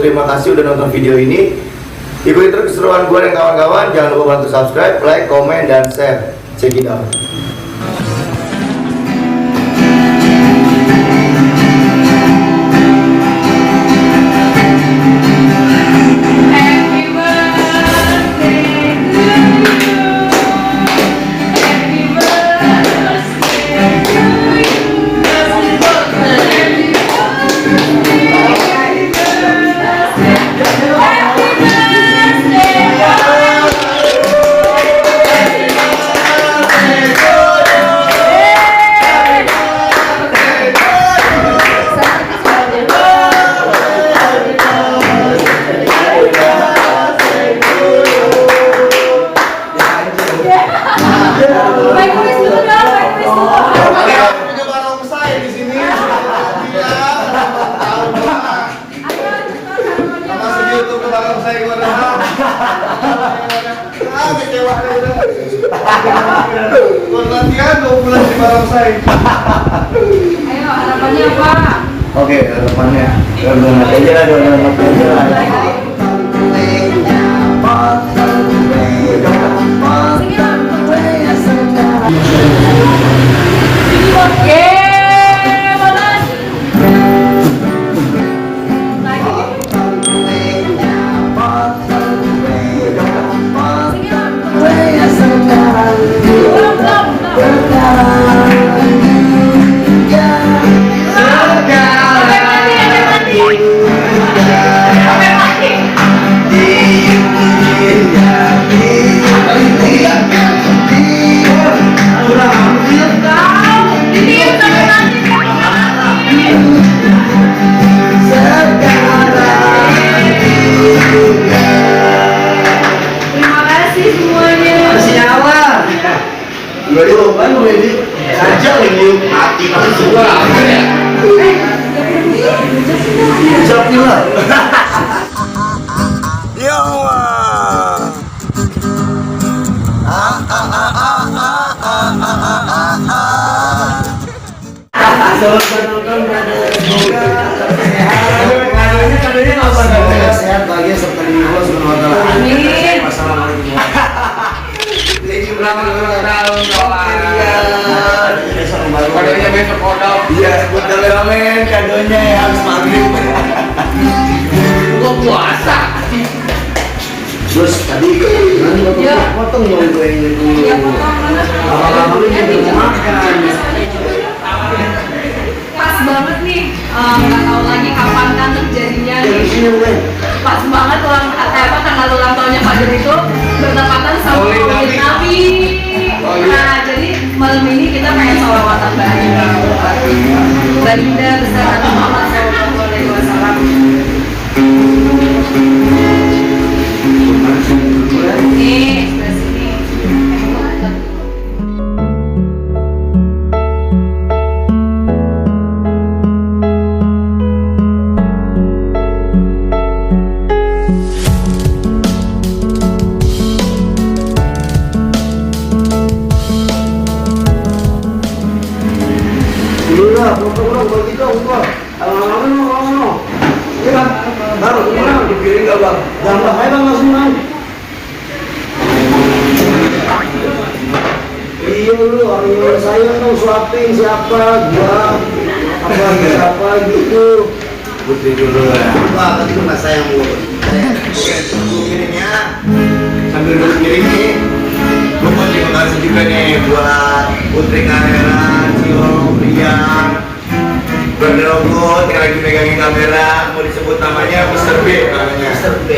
terima kasih udah nonton video ini. Ikuti terus keseruan gue dan kawan-kawan. Jangan lupa bantu subscribe, like, komen, dan share. Check it out. Latihan 2 bulan di barongsai. Ayo harapannya apa? Oke, harapannya donat aja lah, donat aja lah. Sehat, bahagia, serta lindungi Allah Subhanahu wa Ta'ala. Amin. Wassalamualaikum. Lagi berapa tahun kawan? Kadonya besok kodok. Iya, buat kameramen, kadonya ya habis maghrib. Buka puasa. Terus tadi potong dong gue ini dulu. Ya potong. Lama-lama ini mau makan. Pas banget nih, nggak tahu lagi kapan kan terjadinya nih. Pas banget tanggal ulang tahunnya Pak Dur itu bertepatan sama Maulid Nabi. Nah, jadi malam ini kita pengen sholawatan baginda besar Nabi Muhammad SAW. Nih, sebelah sini. Belum begitu gua. Lama-lama iya, baru kurang dipiring enggak, Bang? Jangan aja Bang langsung Bang. Iya lu, orang saya tuh suapin siapa, gua apa siapa gitu. Putri dulu ya. Wah, tadi tuh mas sayang lu. Piringnya sambil duduk piring nih. Gua mau terima kasih juga nih buat Putri Karenan, Cio, Rian, Berderogo, yang lagi megangin kamera. Mau disebut namanya Mr. B namanya. Mr. B.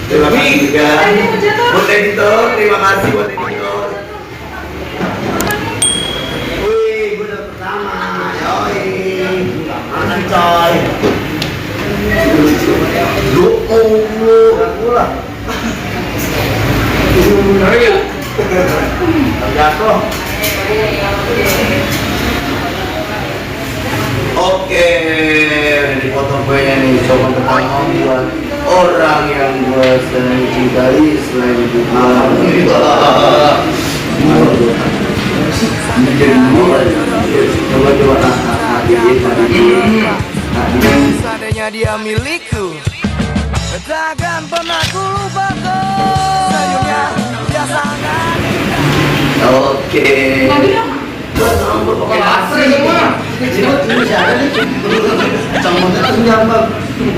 Terima kasih juga buat editor, terima kasih buat editor. Wih, gue udah pertama. Yoi. Mana coy? Lu gula. Jatuh. Oke, dipotong kuenya nih, coba pertama buat orang yang gue senang cintai selain itu. Coba. Seandainya dia milik Oke.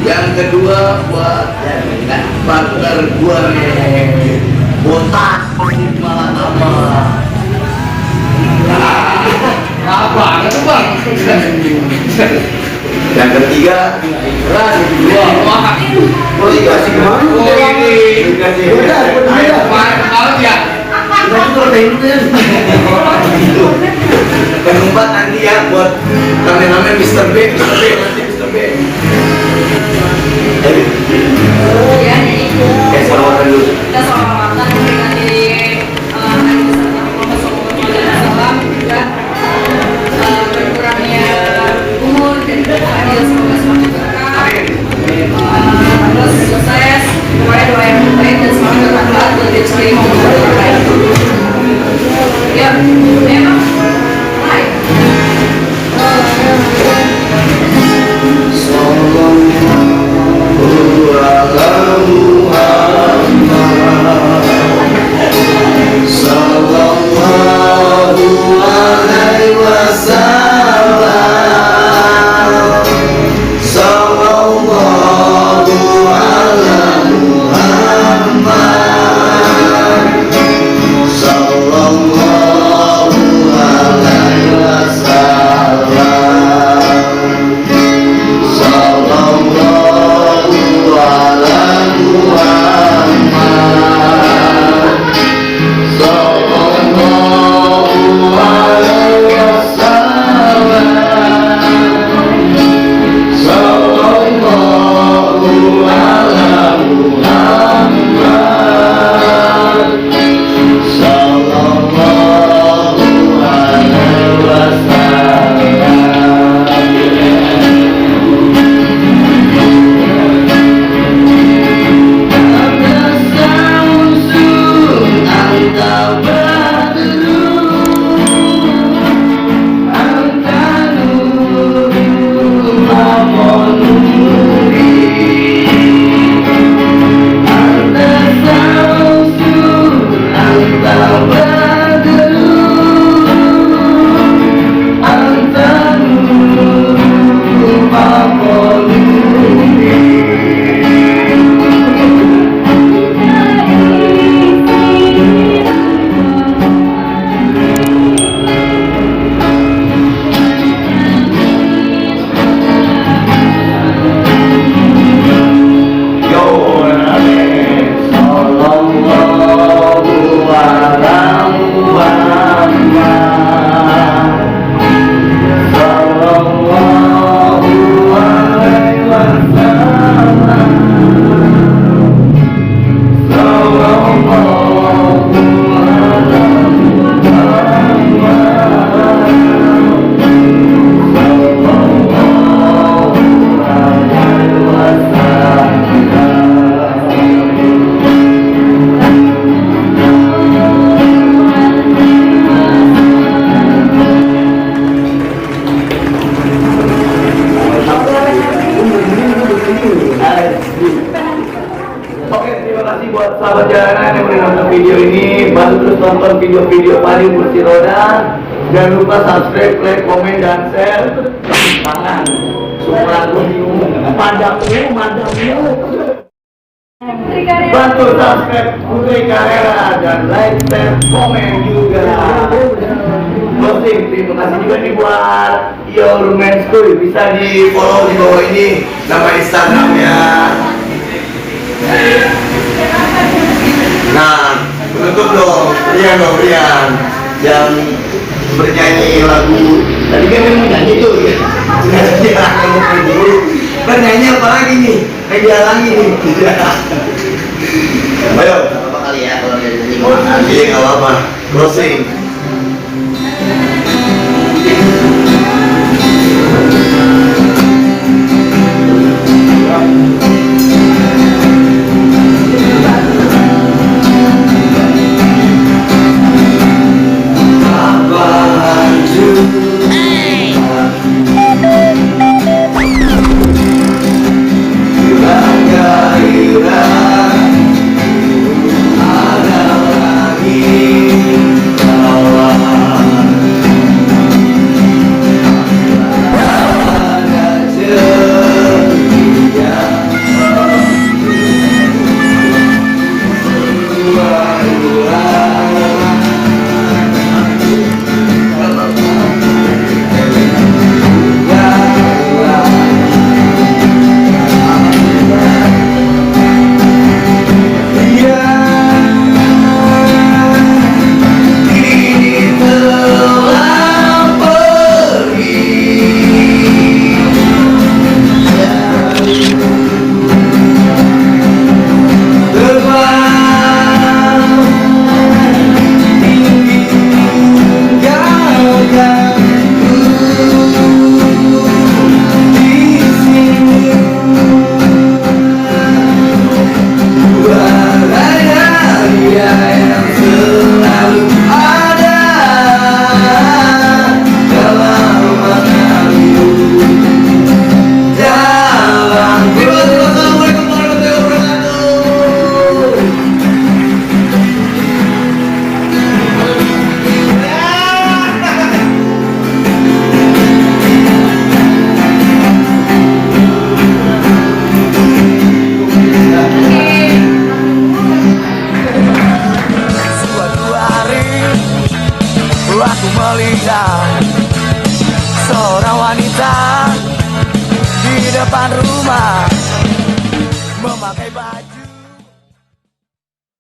Yang kedua buat partner gua nih, botak malah nama. Apa? Itu bang. Yang ketiga, oh dikasih kemana? Oh ini. Kemarin ya. Keempat nanti ya buat kameramen Mr. B, Mr. B nanti Mr. B. Ya, jadi Salamatan dulu. kita salamatan memberikan diri Nabi Muhammad SAW juga berkurangnya umur dan adil semoga semakin berkah. Terus sukses, pokoknya doa yang terbaik dan semangat bermanfaat buat diri maupun buat orang lain. Ya, memang. Hai. Oke, terima kasih buat sahabat jalanan yang udah nonton video ini. Bantu terus tonton video-video paling kursi roda. Jangan lupa subscribe, like, komen, dan share. Tangan, suara gue bingung. Madamnya. Bantu subscribe Putri Carrera dan like, share, komen juga. Closing, terima kasih juga nih buat Your Men's School. Bisa di follow di bawah ini nama Instagramnya. Nah, penutup dong, Rian yang bernyanyi lagu. Tadi kan yang nyanyi tuh ya. Bernyanyi apa lagi nih? Kayak dihalangi nih. Ayo, apa kali ya kalau dia nyanyi? Nggak apa-apa. Closing.